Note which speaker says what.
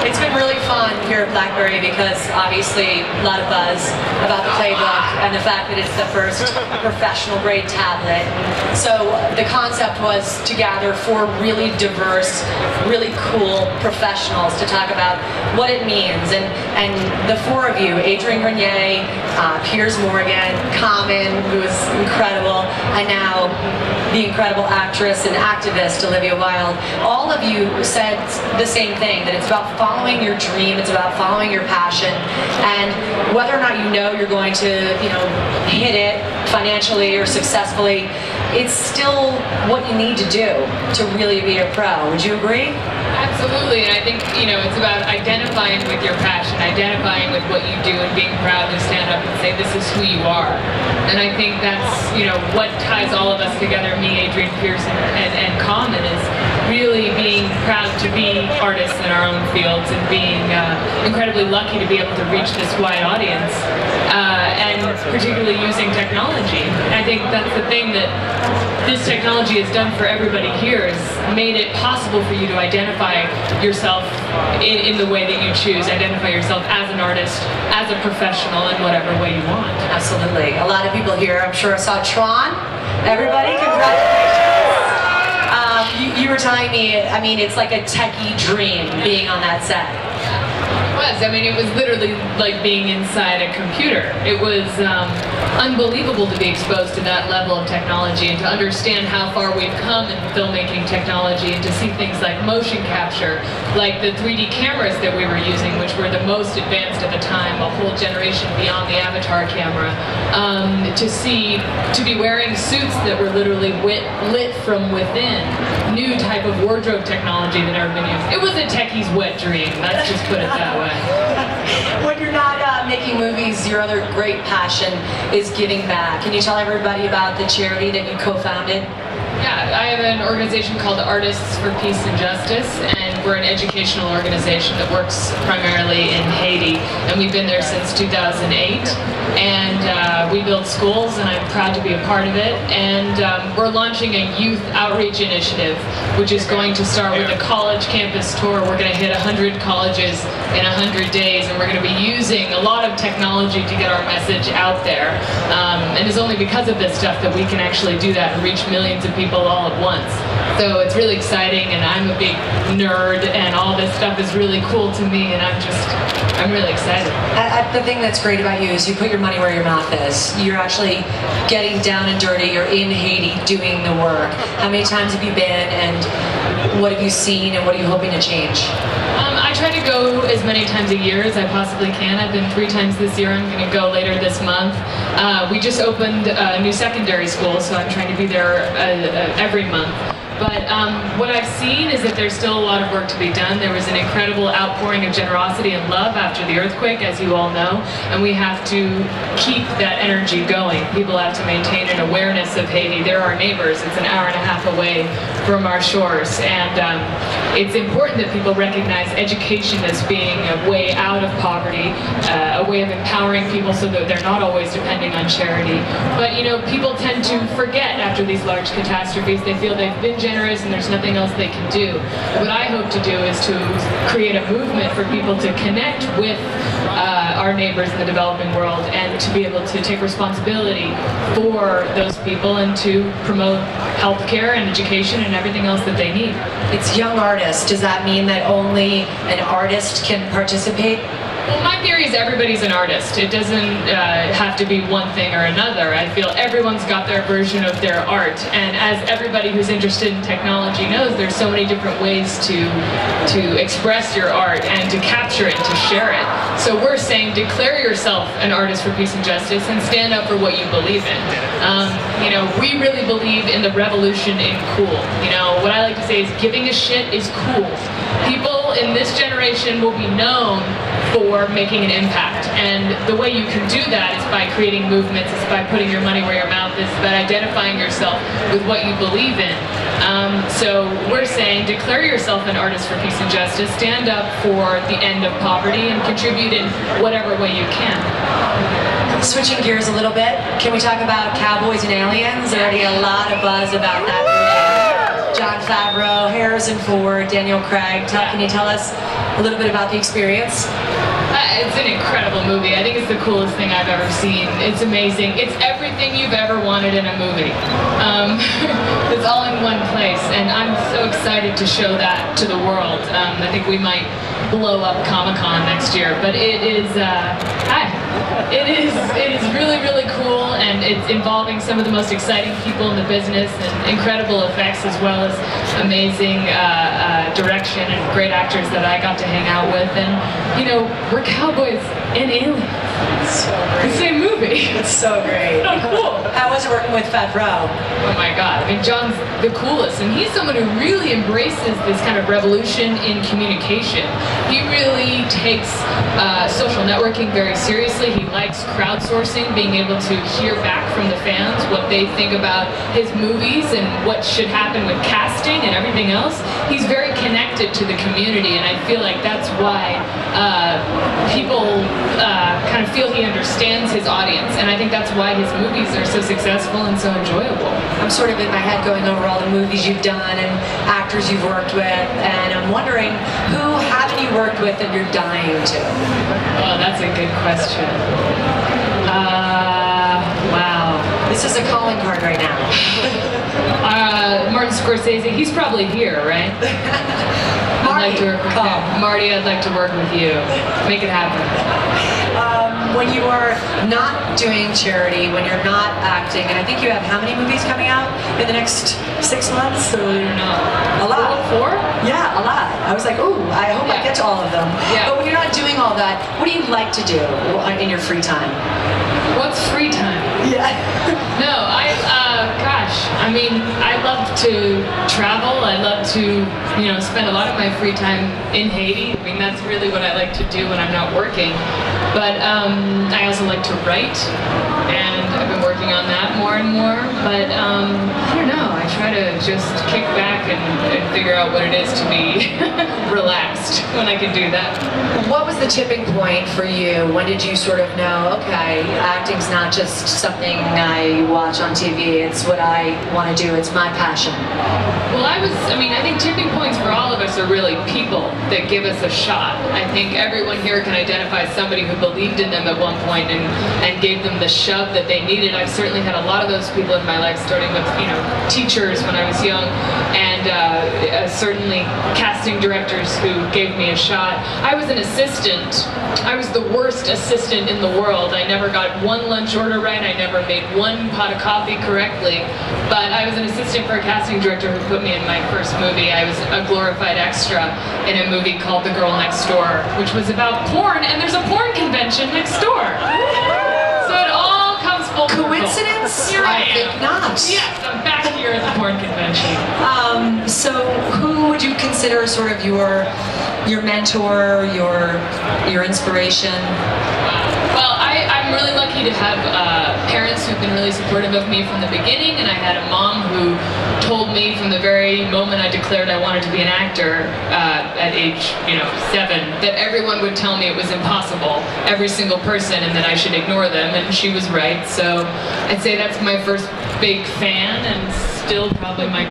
Speaker 1: It's been really fun here at Blackberry because obviously a lot of buzz about the Playbook and the fact that it's the first professional grade tablet. So the concept was to gather 4 really diverse, really cool professionals to talk about what it means. And the 4 of you, Adrian Grenier, Piers Morgan, Common, who is incredible, and now the incredible actress and activist Olivia Wilde, all of you said the same thing, that it's about following your dream, it's about following your passion, and whether or not you know you're going to, hit it financially or successfully, it's still what you need to do to really be a pro. Would you agree?
Speaker 2: Absolutely, and I think, it's about identifying with your passion, identifying with what you do, and being proud to stand up and say, this is who you are. And I think that's, what ties all of us together, me, Adrian, Pierce, and Common, is really being proud to be artists in our own fields and being incredibly lucky to be able to reach this wide audience, and particularly using technology. And I think that's the thing that this technology has done for everybody here, is made it possible for you to identify yourself in the way that you choose, identify yourself as an artist, as a professional, in whatever way you want.
Speaker 1: Absolutely. A lot of people here, I'm sure, saw Tron. Everybody, congratulations. You were telling me, it's like a techie dream being on that set.
Speaker 2: It was literally like being inside a computer. It was unbelievable to be exposed to that level of technology and to understand how far we've come in filmmaking technology, and to see things like motion capture, like the 3D cameras that we were using, which were the most advanced at the time, a whole generation beyond the Avatar camera. To be wearing suits that were literally lit from within, new type of wardrobe technology that never been used. It was a techie's wet dream, let's just put it that way.
Speaker 1: When you're not making movies, your other great passion is giving back. Can you tell everybody about the charity that you co-founded?
Speaker 2: Yeah, I have an organization called Artists for Peace and Justice, and we're an educational organization that works primarily in Haiti, and we've been there since 2008, and we build schools, and I'm proud to be a part of it, and we're launching a youth outreach initiative, which is going to start with a college campus tour. We're going to hit 100 colleges in 100 days, and we're going to be using a lot of technology to get our message out there, and it's only because of this stuff that we can actually do that and reach millions of people all at once. So it's really exciting, and I'm a big nerd, and all this stuff is really cool to me, and I'm really excited.
Speaker 1: The thing that's great about you is you put your money where your mouth is. You're actually getting down and dirty. You're in Haiti doing the work. How many times have you been, and what have you seen, and what are you hoping to change?
Speaker 2: I try to go as many times a year as I possibly can. I've been 3 times this year. I'm going to go later this month. We just opened a new secondary school, so I'm trying to be there every month. But what I've seen is that there's still a lot of work to be done. There was an incredible outpouring of generosity and love after the earthquake, as you all know, and we have to keep that energy going. People have to maintain an awareness of Haiti. They're our neighbors. It's an hour and a half away from our shores, and it's important that people recognize education as being a way out of poverty, a way of empowering people so that they're not always depending on charity. But people tend to forget after these large catastrophes. They feel they've been generous and there's nothing else they can do. What I hope to do is to create a movement for people to connect with our neighbors in the developing world, and to be able to take responsibility for those people, and to promote healthcare and education and everything else that they need.
Speaker 1: It's young artists. Does that mean that only an artist can participate?
Speaker 2: Well, my theory is everybody's an artist. It doesn't have to be one thing or another. I feel everyone's got their version of their art, and as everybody who's interested in technology knows, there's so many different ways to express your art and to capture it, to share it. So we're saying declare yourself an artist for peace and justice, and stand up for what you believe in. We really believe in the revolution in cool. What I like to say is giving a shit is cool. People in this generation will be known for making an impact, and the way you can do that is by creating movements, it's by putting your money where your mouth is, by identifying yourself with what you believe in. So we're saying declare yourself an artist for peace and justice, stand up for the end of poverty, and contribute in whatever way you can.
Speaker 1: Switching gears a little bit, can we talk about Cowboys and Aliens? There's already a lot of buzz about that movie. Jon Favreau Harrison Ford, Daniel Craig. Can you tell us a little bit about the experience?
Speaker 2: It's an incredible movie. I think it's the coolest thing I've ever seen. It's amazing. It's everything you've ever wanted in a movie. It's all in one place, and I'm so excited to show that to the world. I think we might blow up Comic-Con next year, but it is really, really cool, and it's involving some of the most exciting people in the business, and incredible effects, as well as amazing direction and great actors that I got to hang out with. And you know, we're cowboys and aliens.
Speaker 1: So great.
Speaker 2: The same movie.
Speaker 1: It's so great.
Speaker 2: So cool.
Speaker 1: How was it working with Favreau?
Speaker 2: Oh my God, I mean, John's the coolest, and he's someone who really embraces this kind of revolution in communication. He really takes social networking very seriously. He likes crowdsourcing, being able to hear back from the fans what they think about his movies and what should happen with casting and everything else. He's very connected to the community, and I feel like that's why people kind of feel he understands his audience, and I think that's why his movies are so successful and so enjoyable.
Speaker 1: I'm sort of in my head going over all the movies you've done and actors you've worked with, and I'm wondering, who haven't you worked with that you're dying to?
Speaker 2: Oh, that's a good question. Wow.
Speaker 1: This is a calling card right now.
Speaker 2: Martin Scorsese, he's probably here, right? I'd like to work with him. Marty, I'd like to work with you. Make it happen.
Speaker 1: When you are not doing charity, when you're not acting, and I think you have how many movies coming out in the next 6 months?
Speaker 2: I don't know.
Speaker 1: A lot.
Speaker 2: 4?
Speaker 1: Yeah, a lot. I was like, ooh, I hope I get to all of them.
Speaker 2: Yeah.
Speaker 1: But when you're not doing all that, what do you like to do in your free time?
Speaker 2: What's free time?
Speaker 1: Yeah.
Speaker 2: No, gosh, I mean, I love to travel. I love to, you know, spend a lot of my free time in Haiti. I mean, that's really what I like to do when I'm not working. But I also like to write, and I've been working on that more and more. But I don't know, I try to just kick back and figure out what it is to be relaxed when I can do that.
Speaker 1: What was the tipping point for you? When did you sort of know, okay, acting's not just something I watch on TV, it's what I want to do, it's my passion?
Speaker 2: Well, I think tipping points for all of us are really people that give us a shot. I think everyone here can identify somebody who believed in them at one point and gave them the shove that they needed. I've certainly had a lot of those people in my life, starting with, you know, teachers when I was young, and certainly casting directors who gave me a shot. I was an assistant. I was the worst assistant in the world. I never got one lunch order right. I never made one pot of coffee correctly. But I was an assistant for a casting director who put me in my first movie. I was a glorified extra in a movie called The Girl Next Door, which was about porn, and there's a porn convention next door. So it all comes full circle.
Speaker 1: Coincidence?
Speaker 2: Here I am.
Speaker 1: think not.
Speaker 2: Yes, I'm back here at the porn convention.
Speaker 1: So who would you consider sort of your mentor, your inspiration?
Speaker 2: Well, I'm really lucky to have parents who've been really supportive of me from the beginning, and I had a mom who told me from the very moment I declared I wanted to be an actor at age, 7, that everyone would tell me it was impossible, every single person, and that I should ignore them, and she was right. So I'd say that's my first big fan, and still probably my